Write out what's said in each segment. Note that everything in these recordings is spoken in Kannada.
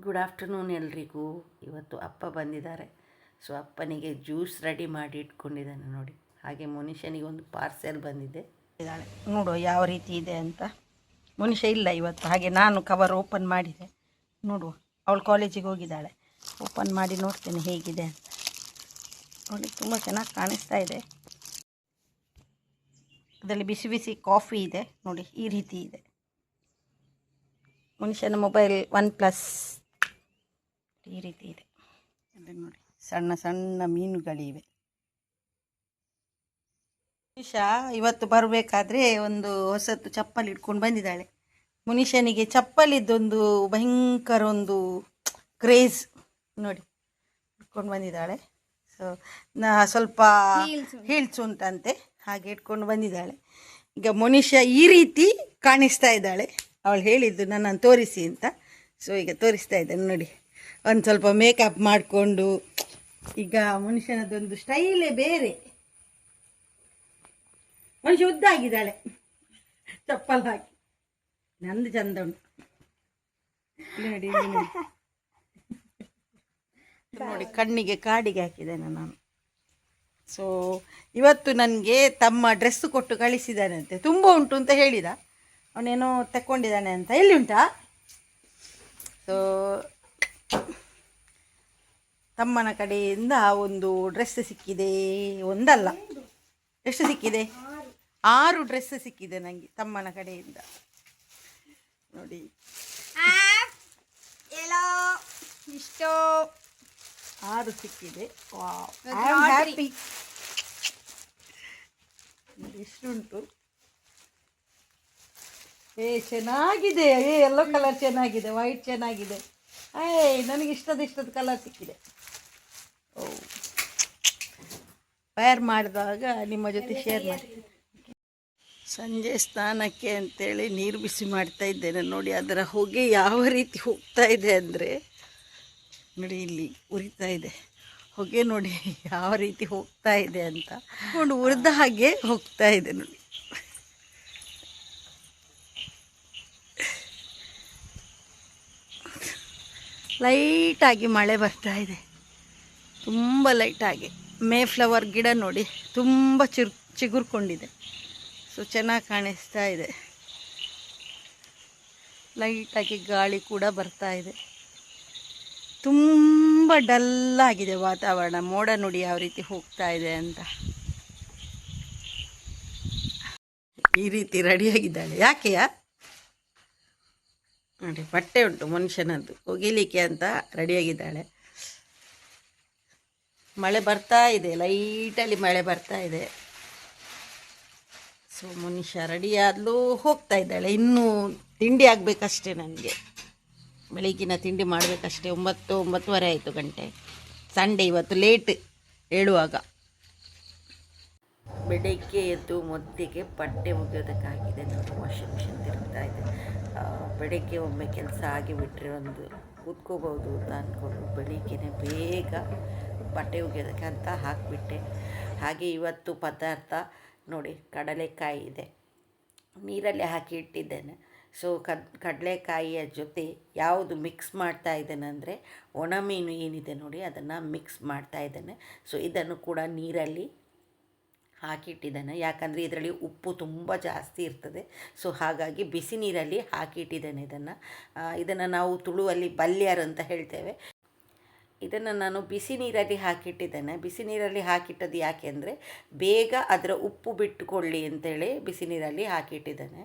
ಗುಡ್ ಆಫ್ಟರ್ನೂನ್ ಎಲ್ರಿಗೂ. ಇವತ್ತು ಅಪ್ಪ ಬಂದಿದ್ದಾರೆ. ಸೊ ಅಪ್ಪನಿಗೆ ಜ್ಯೂಸ್ ರೆಡಿ ಮಾಡಿ ಇಟ್ಕೊಂಡಿದ್ದಾನೆ ನೋಡಿ. ಹಾಗೆ ಮನುಷ್ಯನಿಗೆ ಒಂದು ಪಾರ್ಸೆಲ್ ಬಂದಿದೆ. ಇದ್ದಾಳೆ ನೋಡುವ ಯಾವ ರೀತಿ ಇದೆ ಅಂತ. ಮನುಷ್ಯ ಇಲ್ಲ ಇವತ್ತು, ಹಾಗೆ ನಾನು ಕವರ್ ಓಪನ್ ಮಾಡಿದೆ. ನೋಡುವ, ಅವಳು ಕಾಲೇಜಿಗೆ ಹೋಗಿದ್ದಾಳೆ. ಓಪನ್ ಮಾಡಿ ನೋಡ್ತೇನೆ ಹೇಗಿದೆ ಅಂತ. ನೋಡಿ, ತುಂಬ ಚೆನ್ನಾಗಿ ಕಾಣಿಸ್ತಾ ಇದೆ. ಅದರಲ್ಲಿ ಬಿಸಿ ಬಿಸಿ ಕಾಫಿ ಇದೆ ನೋಡಿ, ಈ ರೀತಿ ಇದೆ. ಮನುಷ್ಯನ ಮೊಬೈಲ್ OnePlus ಈ ರೀತಿ ಇದೆ. ಅಲ್ಲಿ ನೋಡಿ, ಸಣ್ಣ ಸಣ್ಣ ಮೀನುಗಳಿವೆ. ಮನುಷ್ಯ ಇವತ್ತು ಬರಬೇಕಾದ್ರೆ ಒಂದು ಹೊಸತ್ತು ಚಪ್ಪಲಿ ಇಟ್ಕೊಂಡು ಬಂದಿದ್ದಾಳೆ. ಮನುಷ್ಯನಿಗೆ ಚಪ್ಪಲಿದ್ದೊಂದು ಭಯಂಕರ ಒಂದು ಕ್ರೇಜ್ ನೋಡಿ, ಇಟ್ಕೊಂಡು ಬಂದಿದ್ದಾಳೆ. ಸೊ ಸ್ವಲ್ಪ ಹೀಲ್ಸ್ ಉಂಟಂತೆ, ಹಾಗೆ ಇಟ್ಕೊಂಡು ಬಂದಿದ್ದಾಳೆ. ಈಗ ಮನುಷ್ಯ ಈ ರೀತಿ ಕಾಣಿಸ್ತಾ ಇದ್ದಾಳೆ. ಅವಳು ಹೇಳಿದ್ದು ನನ್ನನ್ನು ತೋರಿಸಿ ಅಂತ. ಸೊ ಈಗ ತೋರಿಸ್ತಾ ಇದ್ದೇನೆ ನೋಡಿ. ಒಂದು ಸ್ವಲ್ಪ ಮೇಕಪ್ ಮಾಡಿಕೊಂಡು, ಈಗ ಮನುಷ್ಯನದೊಂದು ಸ್ಟೈಲೇ ಬೇರೆ. ಮನುಷ್ಯ ಉದ್ದಾಗಿದ್ದಾಳೆ ಚಪ್ಪಲ್ ಹಾಕಿ. ನಂದು ಚಂದ ಉಂಟು ನೋಡಿ. ನೋಡಿ, ಕಣ್ಣಿಗೆ ಕಾಡಿಗೆ ಹಾಕಿದ್ದೇನೆ ನಾನು. ಸೊ ಇವತ್ತು ನನಗೆ ತಮ್ಮ ಡ್ರೆಸ್ಸು ಕೊಟ್ಟು ಕಳಿಸಿದ್ದಾನಂತೆ. ತುಂಬ ಉಂಟು ಅಂತ ಹೇಳಿದ. ಅವನೇನೋ ತಕ್ಕೊಂಡಿದ್ದಾನೆ ಅಂತ. ಎಲ್ಲಿ ಉಂಟಾ? ಸೊ ತಮ್ಮನ ಕಡೆಯಿಂದ ಒಂದು ಡ್ರೆಸ್ ಸಿಕ್ಕಿದೆ. ಒಂದಲ್ಲ, ಎಷ್ಟು ಸಿಕ್ಕಿದೆ? 6 ಡ್ರೆಸ್ ಸಿಕ್ಕಿದೆ ನನಗೆ ತಮ್ಮನ ಕಡೆಯಿಂದ ನೋಡಿ. ಇಷ್ಟು 6 ಸಿಕ್ಕಿದೆ. ಹ್ಯಾಪಿ. ಎಷ್ಟುಂಟು. ಚೆನ್ನಾಗಿದೆ. ಯೆಲ್ಲೋ ಕಲರ್ ಚೆನ್ನಾಗಿದೆ, ವೈಟ್ ಚೆನ್ನಾಗಿದೆ. ನನಗೆ ಇಷ್ಟದ ಕಲರ್ ಸಿಕ್ಕಿದೆ. ವೇರ್ ಮಾಡಿದಾಗ ನಿಮ್ಮ ಜೊತೆ ಶೇರ್ ಮಾಡಿ. ಸಂಜೆ ಸ್ನಾನಕ್ಕೆ ಅಂತೇಳಿ ನೀರು ಬಿಸಿ ಮಾಡ್ತಾ ಇದ್ದೇನೆ ನೋಡಿ. ಅದರ ಹೊಗೆ ಯಾವ ರೀತಿ ಹೋಗ್ತಾ ಇದೆ ಅಂದರೆ ನೋಡಿ, ಇಲ್ಲಿ ಉರಿತಾ ಇದೆ ಹೊಗೆ ನೋಡಿ, ಯಾವ ರೀತಿ ಹೋಗ್ತಾ ಇದೆ ಅಂತ. ನೋಡಿ, ಉರಿದ ಹಾಗೆ ಹೋಗ್ತಾ ಇದೆ ನೋಡಿ. ಲೈಟಾಗಿ ಮಳೆ ಬರ್ತಾ ಇದೆ, ತುಂಬ ಲೈಟಾಗಿ. ಫ್ಲವರ್ ಗಿಡ ನೋಡಿ, ತುಂಬ ಚಿಗುರ್ಕೊಂಡಿದೆ. ಸೊ ಚೆನ್ನಾಗಿ ಕಾಣಿಸ್ತಾ ಇದೆ. ಲೈಟಾಗಿ ಗಾಳಿ ಕೂಡ ಬರ್ತಾ ಇದೆ. ತುಂಬ ಡಲ್ಲಾಗಿದೆ ವಾತಾವರಣ. ಮೋಡ ನೋಡಿ ಯಾವ ರೀತಿ ಹೋಗ್ತಾ ಇದೆ ಅಂತ. ಈ ರೀತಿ ರೆಡಿಯಾಗಿದ್ದಾಳೆ. ಯಾಕೆಯಾ ನೋಡಿ, ಬಟ್ಟೆ ಉಂಟು ಮನುಷ್ಯನದ್ದು ಒಗಿಲಿಕ್ಕೆ ಅಂತ ರೆಡಿಯಾಗಿದ್ದಾಳೆ. ಮಳೆ ಬರ್ತಾ ಇದೆ, ಲೈಟಲ್ಲಿ ಮಳೆ ಬರ್ತಾ ಇದೆ. ಸೊ ಮನುಷ್ಯ ರೆಡಿಯಾದಲೂ ಹೋಗ್ತಾ ಇದ್ದಾಳೆ. ಇನ್ನೂ ತಿಂಡಿ ಆಗಬೇಕಷ್ಟೇ ನನಗೆ. ಬೆಳಗಿನ ತಿಂಡಿ ಮಾಡಬೇಕಷ್ಟೇ. 9-9:30 ಆಯಿತು ಗಂಟೆ. ಸಂಡೇ ಇವತ್ತು ಲೇಟ್ ಹೇಳುವಾಗ. ಬೆಳಗ್ಗೆ ಎದ್ದು ಮೊದಲಿಗೆ ಬಟ್ಟೆ ಒಗೆಯೋದಕ್ಕಾಗಿದೆ ನೋಡಿ. ವಾಷಿಂಗ್ ಮಿಷಿನ್ ತಿರುಗ್ತಾ ಇದೆ. ಬೆಳಗ್ಗೆ ಒಮ್ಮೆ ಕೆಲಸ ಆಗಿಬಿಟ್ರೆ ಒಂದು ಕೂತ್ಕೋಬೋದು ಅಂತ ಅಂದ್ಕೊಂಡು ಬೆಳಿಗ್ಗೆನೇ ಬೇಗ ಬಟ್ಟೆ ಒಗೆಯೋದಕ್ಕೆ ಅಂತ ಹಾಕಿಬಿಟ್ಟೆ. ಹಾಗೆ ಇವತ್ತು ಪದಾರ್ಥ ನೋಡಿ, ಕಡಲೆಕಾಯಿ ಇದೆ, ನೀರಲ್ಲಿ ಹಾಕಿ ಇಟ್ಟಿದ್ದೇನೆ. ಸೊ ಕಡಲೆಕಾಯಿಯ ಜೊತೆ ಯಾವುದು ಮಿಕ್ಸ್ ಮಾಡ್ತಾ ಇದ್ದೇನೆ ಅಂದರೆ, ಒಣಮೀನು ಏನಿದೆ ನೋಡಿ, ಅದನ್ನು ಮಿಕ್ಸ್ ಮಾಡ್ತಾ ಇದ್ದೇನೆ. ಸೊ ಇದನ್ನು ಕೂಡ ನೀರಲ್ಲಿ ಹಾಕಿಟ್ಟಿದ್ದೇನೆ. ಯಾಕಂದರೆ ಇದರಲ್ಲಿ ಉಪ್ಪು ತುಂಬ ಜಾಸ್ತಿ ಇರ್ತದೆ. ಸೊ ಹಾಗಾಗಿ ಬಿಸಿ ನೀರಲ್ಲಿ ಹಾಕಿಟ್ಟಿದ್ದೇನೆ ಇದನ್ನು ನಾವು ತುಳುವಲ್ಲಿ ಬಲ್ಯಾರು ಅಂತ ಹೇಳ್ತೇವೆ. ಇದನ್ನು ನಾನು ಬಿಸಿ ನೀರಲ್ಲಿ ಹಾಕಿಟ್ಟಿದ್ದೇನೆ. ಬಿಸಿ ನೀರಲ್ಲಿ ಹಾಕಿಟ್ಟದ್ದು ಯಾಕೆ ಅಂದರೆ, ಬೇಗ ಅದರ ಉಪ್ಪು ಬಿಟ್ಟುಕೊಳ್ಳಿ ಅಂತೇಳಿ ಬಿಸಿ ನೀರಲ್ಲಿ ಹಾಕಿಟ್ಟಿದ್ದೇನೆ.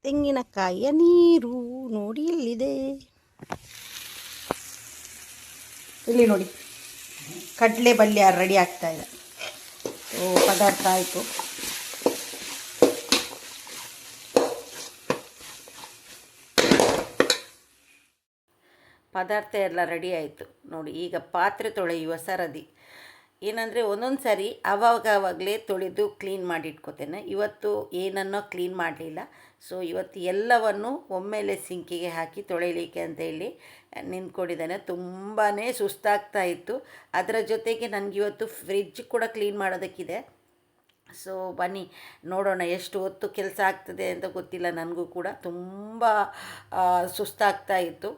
ತೆಂಗಿನಕಾಯಿಯ ನೀರು ನೋಡಿ ಎಲ್ಲಿದೆ. ಇಲ್ಲಿ ನೋಡಿ, ಕಡಲೆ ಬಲ್ಯ ರೆಡಿ ಆಗ್ತಾ ಇದೆ. ಪದಾರ್ಥ ಆಯಿತು. ಪದಾರ್ಥ ಎಲ್ಲ ರೆಡಿ ಆಯಿತು ನೋಡಿ. ಈಗ ಪಾತ್ರೆ ತೊಳೆಯುವ ಸರದಿ. ಏನಂದರೆ, ಒಂದೊಂದು ಸಾರಿ ಆವಾಗಲೇ ತೊಳೆದು ಕ್ಲೀನ್ ಮಾಡಿ ಇಟ್ಕೋತೇನೆ. ಇವತ್ತು ಏನನ್ನೋ ಕ್ಲೀನ್ ಮಾಡಲಿಲ್ಲ. ಸೊ ಇವತ್ತು ಎಲ್ಲವನ್ನು ಒಮ್ಮೆಲೆ ಸಿಂಕಿಗೆ ಹಾಕಿ ತೊಳೆಯಲಿಕ್ಕೆ ಅಂತೇಳಿ ನಿಂತ್ಕೊಂಡಿದ್ದೇನೆ. ತುಂಬಾ ಸುಸ್ತಾಗ್ತಾ ಇತ್ತು. ಅದರ ಜೊತೆಗೆ ನನಗಿವತ್ತು ಫ್ರಿಡ್ಜ್ ಕೂಡ ಕ್ಲೀನ್ ಮಾಡೋದಕ್ಕಿದೆ. ಸೊ ಬನ್ನಿ ನೋಡೋಣ ಎಷ್ಟು ಹೊತ್ತು ಕೆಲಸ ಆಗ್ತದೆ ಅಂತ ಗೊತ್ತಿಲ್ಲ, ನನಗೂ ಕೂಡ ತುಂಬ ಸುಸ್ತಾಗ್ತಾ ಇತ್ತು.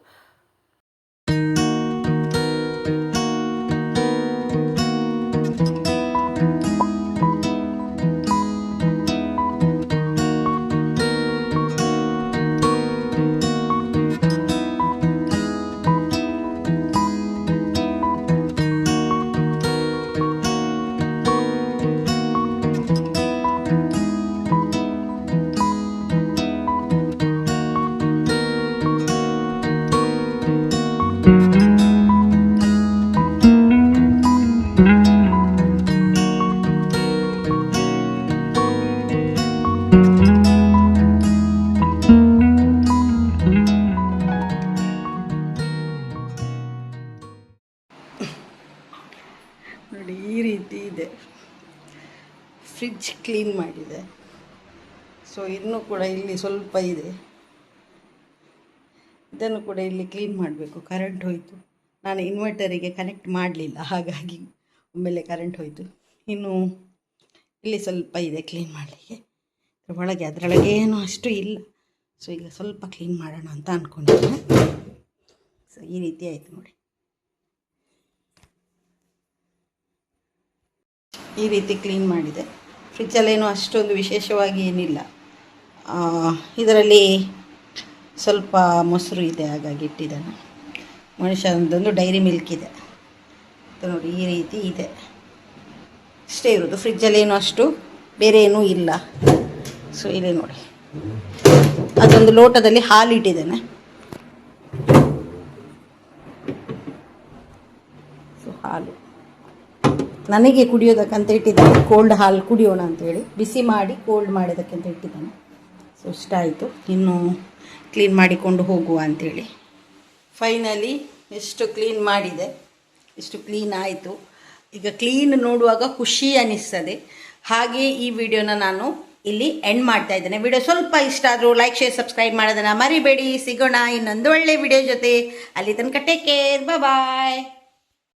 ನೋಡಿ ಈ ರೀತಿ ಇದೆ. ಫ್ರಿಡ್ಜ್ ಕ್ಲೀನ್ ಮಾಡಿದೆ. ಸೊ ಇನ್ನೂ ಕೂಡ ಇಲ್ಲಿ ಸ್ವಲ್ಪ ಇದೆ, ಇದನ್ನು ಕೂಡ ಇಲ್ಲಿ ಕ್ಲೀನ್ ಮಾಡಬೇಕು. ಕರೆಂಟ್ ಹೋಯಿತು, ನಾನು ಇನ್ವರ್ಟರಿಗೆ ಕನೆಕ್ಟ್ ಮಾಡಲಿಲ್ಲ, ಹಾಗಾಗಿ ಒಮ್ಮೆಲೆ ಕರೆಂಟ್ ಹೋಯಿತು. ಇನ್ನು ಇಲ್ಲಿ ಸ್ವಲ್ಪ ಇದೆ ಕ್ಲೀನ್ ಮಾಡಲಿಕ್ಕೆ, ಅದರೊಳಗೆ ಏನೂ ಅಷ್ಟು ಇಲ್ಲ. ಸೊ ಈಗ ಸ್ವಲ್ಪ ಕ್ಲೀನ್ ಮಾಡೋಣ ಅಂತ ಅಂದ್ಕೊಂಡಿದ್ದೇನೆ. ಸೊ ಈ ರೀತಿ ಆಯಿತು ನೋಡಿ, ಈ ರೀತಿ ಕ್ಲೀನ್ ಮಾಡಿದೆ. ಫ್ರಿಜ್ಜಲ್ಲೇನೂ ಅಷ್ಟೊಂದು ವಿಶೇಷವಾಗಿ ಏನಿಲ್ಲ. ಇದರಲ್ಲಿ ಸ್ವಲ್ಪ ಮೊಸರು ಇದೆ, ಹಾಗಾಗಿ ಇಟ್ಟಿದ್ದಾನೆ. ಮನುಷ್ಯನದೊಂದು ಡೈರಿ ಮಿಲ್ಕ್ ಇದೆ ನೋಡಿ, ಈ ರೀತಿ ಇದೆ. ಅಷ್ಟೇ ಇರೋದು ಫ್ರಿಜ್ಜಲ್ಲೇನೂ ಅಷ್ಟು ಬೇರೆ ಏನೂ ಇಲ್ಲ. ಸೊ ಇಲ್ಲಿ ನೋಡಿ, ಅದೊಂದು ಲೋಟದಲ್ಲಿ ಹಾಲು ಇಟ್ಟಿದ್ದೇನೆ. ಸೊ ಹಾಲು ನನಗೆ ಕುಡಿಯೋದಕ್ಕಂತ ಇಟ್ಟಿದ್ದಾನೆ, ಕೋಲ್ಡ್ ಹಾಲು ಕುಡಿಯೋಣ ಅಂತೇಳಿ, ಬಿಸಿ ಮಾಡಿ ಕೋಲ್ಡ್ ಮಾಡೋದಕ್ಕಂತ ಇಟ್ಟಿದ್ದಾನೆ. ಸೊ ಇಷ್ಟ ಆಯಿತು, ಇನ್ನು ಕ್ಲೀನ್ ಮಾಡಿಕೊಂಡು ಹೋಗುವ ಅಂಥೇಳಿ. ಫೈನಲಿ ಎಷ್ಟು ಕ್ಲೀನ್ ಮಾಡಿದೆ, ಎಷ್ಟು ಕ್ಲೀನ್ ಆಯಿತು. ಈಗ ಕ್ಲೀನ್ ನೋಡುವಾಗ ಖುಷಿ ಅನ್ನಿಸ್ತದೆ. ಹಾಗೆ ಈ ವಿಡಿಯೋನ ನಾನು ಇಲ್ಲಿ ಎಂಡ್ ಮಾಡ್ತಾ ಇದ್ದೇನೆ. ವಿಡಿಯೋ ಸ್ವಲ್ಪ ಇಷ್ಟ ಆದರೂ ಲೈಕ್, ಶೇರ್, ಸಬ್ಸ್ಕ್ರೈಬ್ ಮಾಡೋದನ್ನು ಮರಿಬೇಡಿ. ಸಿಗೋಣ ಇನ್ನೊಂದು ಒಳ್ಳೆ ವಿಡಿಯೋ ಜೊತೆ. ಅಲ್ಲಿ ತನಕ ಟೇಕ್ ಕೇರ್, ಬಾಯ್.